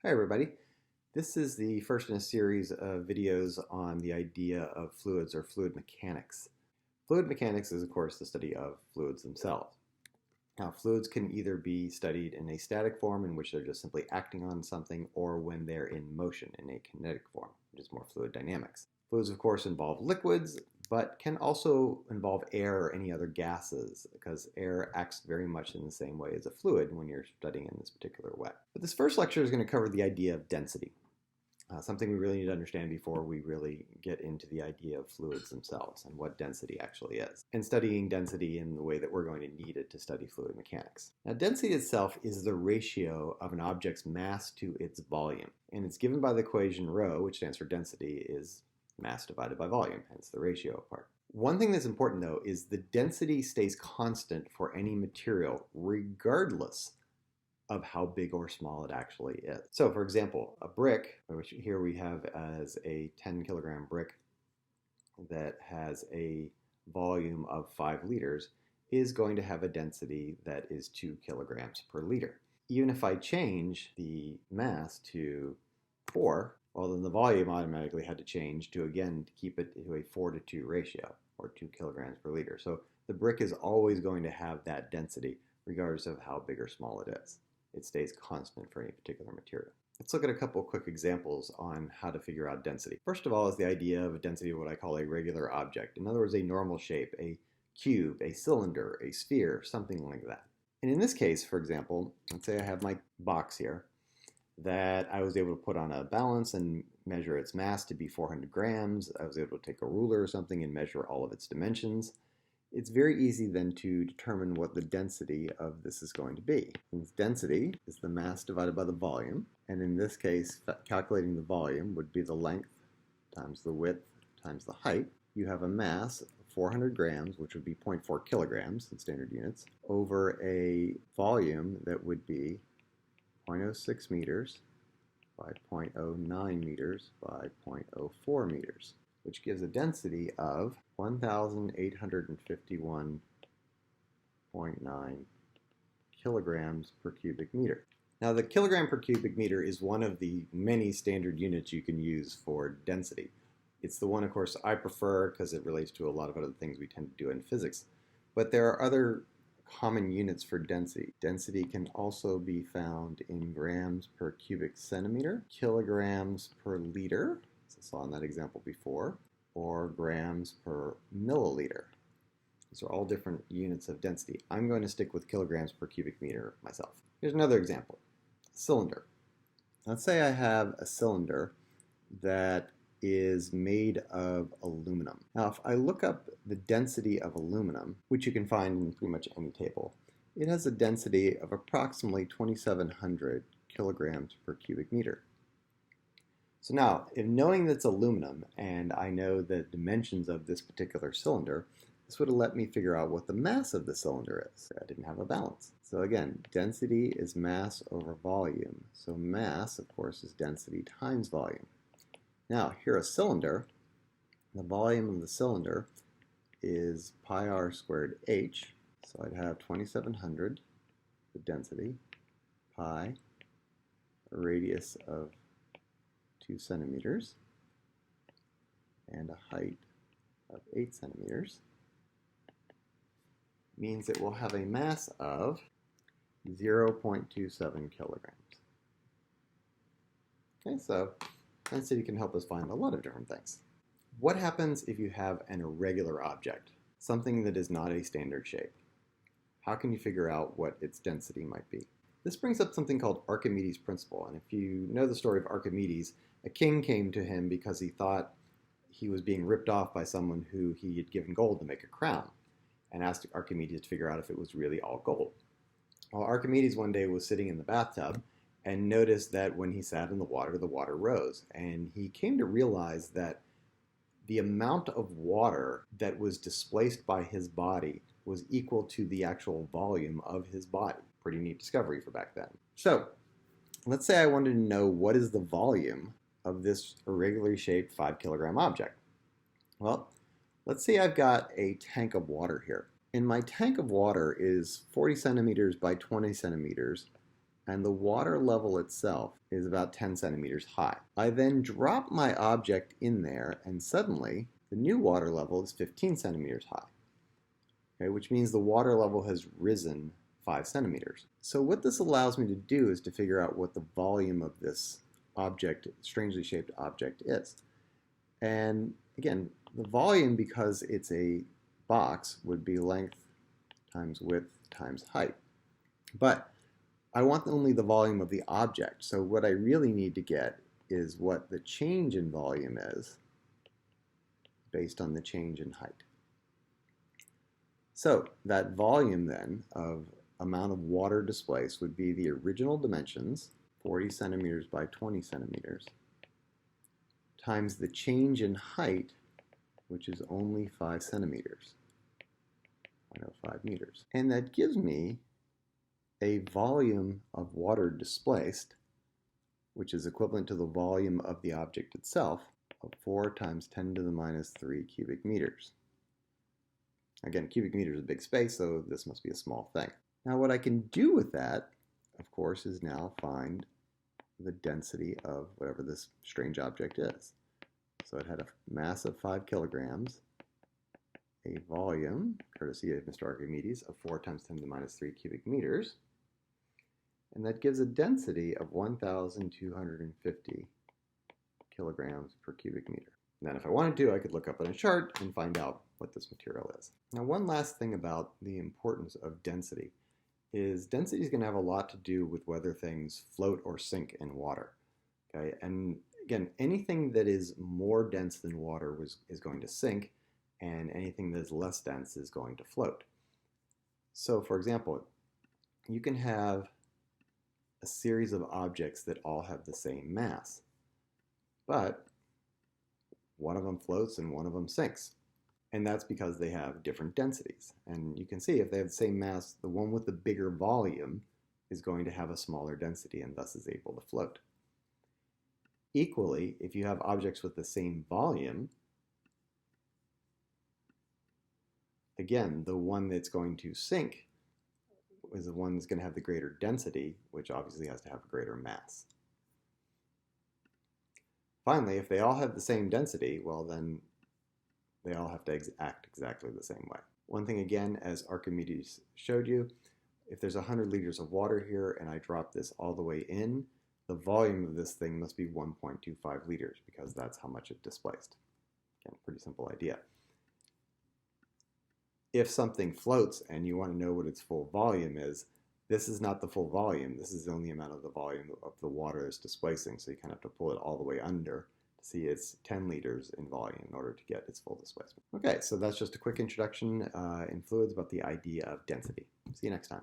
Hi everybody. This is the first in a series of videos on the idea of fluids or fluid mechanics. Fluid mechanics is of course the study of fluids themselves. Now fluids can either be studied in a static form in which they're just simply acting on something or when they're in motion in a kinetic form, which is more fluid dynamics. Fluids of course involve liquids, but can also involve air or any other gases because air acts very much in the same way as a fluid when you're studying in this particular way. But this first lecture is going to cover the idea of density, something we really need to understand before we really get into the idea of fluids themselves and what density actually is, and studying density in the way that we're going to need it to study fluid mechanics. Now, density itself is the ratio of an object's mass to its volume, and it's given by the equation rho, which stands for density, is mass divided by volume, hence the ratio part. One thing that's important though is the density stays constant for any material regardless of how big or small it actually is. So for example, a brick, which here we have as a 10 kilogram brick that has a volume of 5 liters, is going to have a density that is 2 kilograms per liter. Even if I change the mass to 4, well, then the volume automatically had to change to, again, to keep it to a 4 to 2 ratio, or 2 kilograms per liter. So the brick is always going to have that density, regardless of how big or small it is. It stays constant for any particular material. Let's look at a couple quick examples on how to figure out density. First of all is the idea of a density of what I call a regular object. In other words, a normal shape, a cube, a cylinder, a sphere, something like that. And in this case, for example, let's say I have my box here that I was able to put on a balance and measure its mass to be 400 grams. I was able to take a ruler or something and measure all of its dimensions. It's very easy then to determine what the density of this is going to be. Since density is the mass divided by the volume, and in this case, calculating the volume would be the length times the width times the height. You have a mass of 400 grams, which would be 0.4 kilograms in standard units, over a volume that would be 0.06 meters by 0.09 meters by 0.04 meters, which gives a density of 1,851.9 kilograms per cubic meter. Now the kilogram per cubic meter is one of the many standard units you can use for density. It's the one, of course, I prefer because it relates to a lot of other things we tend to do in physics. But there are other common units for density. Density can also be found in grams per cubic centimeter, kilograms per liter, as I saw in that example before, or grams per milliliter. These are all different units of density. I'm going to stick with kilograms per cubic meter myself. Here's another example. Cylinder. Let's say I have a cylinder that is made of aluminum. Now, if I look up the density of aluminum, which you can find in pretty much any table, it has a density of approximately 2,700 kilograms per cubic meter. So now, if knowing that's aluminum and I know the dimensions of this particular cylinder, this would have let me figure out what the mass of the cylinder is. I didn't have a balance. So again, density is mass over volume. So mass, of course, is density times volume. Now, here a cylinder, the volume of the cylinder is pi r squared h. So I'd have 2,700, the density, pi, a radius of 2 centimeters, and a height of 8 centimeters, means it will have a mass of 0.27 kilograms. Okay, so density can help us find a lot of different things. What happens if you have an irregular object, something that is not a standard shape? How can you figure out what its density might be? This brings up something called Archimedes Principle, and if you know the story of Archimedes, a king came to him because he thought he was being ripped off by someone who he had given gold to make a crown, and asked Archimedes to figure out if it was really all gold. Well, Archimedes one day was sitting in the bathtub and noticed that when he sat in the water rose, and he came to realize that the amount of water that was displaced by his body was equal to the actual volume of his body. Pretty neat discovery for back then. So, let's say I wanted to know what is the volume of this irregularly shaped 5 kilogram object. Well, let's say I've got a tank of water here. And my tank of water is 40 centimeters by 20 centimeters, and the water level itself is about 10 centimeters high. I then drop my object in there, and suddenly the new water level is 15 centimeters high, okay, which means the water level has risen 5 centimeters. So what this allows me to do is to figure out what the volume of this object, strangely shaped object, is. And again, the volume, because it's a box, would be length times width times height. But I want only the volume of the object. So what I really need to get is what the change in volume is based on the change in height. So that volume then of amount of water displaced would be the original dimensions, 40 centimeters by 20 centimeters, times the change in height, which is only 5 centimeters, 0.05 meters. And that gives me a volume of water displaced, which is equivalent to the volume of the object itself, of 4 times 10 to the minus 3 cubic meters. Again, cubic meter is a big space, so this must be a small thing. Now what I can do with that, of course, is now find the density of whatever this strange object is. So it had a mass of 5 kilograms, a volume, courtesy of Mr. Archimedes, of 4 times 10 to the minus 3 cubic meters, and that gives a density of 1,250 kilograms per cubic meter. And then if I wanted to, I could look up on a chart and find out what this material is. Now, one last thing about the importance of density is density is going to have a lot to do with whether things float or sink in water. Okay, and again, anything that is more dense than water is going to sink, and anything that is less dense is going to float. So, for example, you can have a series of objects that all have the same mass, but one of them floats and one of them sinks. And that's because they have different densities. And you can see if they have the same mass, the one with the bigger volume is going to have a smaller density and thus is able to float. Equally, if you have objects with the same volume, again, the one that's going to sink is the one that's going to have the greater density, which obviously has to have a greater mass. Finally, if they all have the same density, well then they all have to act exactly the same way. One thing again, as Archimedes showed you, if there's 100 liters of water here and I drop this all the way in, the volume of this thing must be 1.25 liters because that's how much it displaced. Again, pretty simple idea. If something floats and you want to know what its full volume is, this is not the full volume. This is only the amount of the volume of the water it's displacing, so you kind of have to pull it all the way under to see it's 10 liters in volume in order to get its full displacement. Okay, so that's just a quick introduction in fluids about the idea of density. See you next time.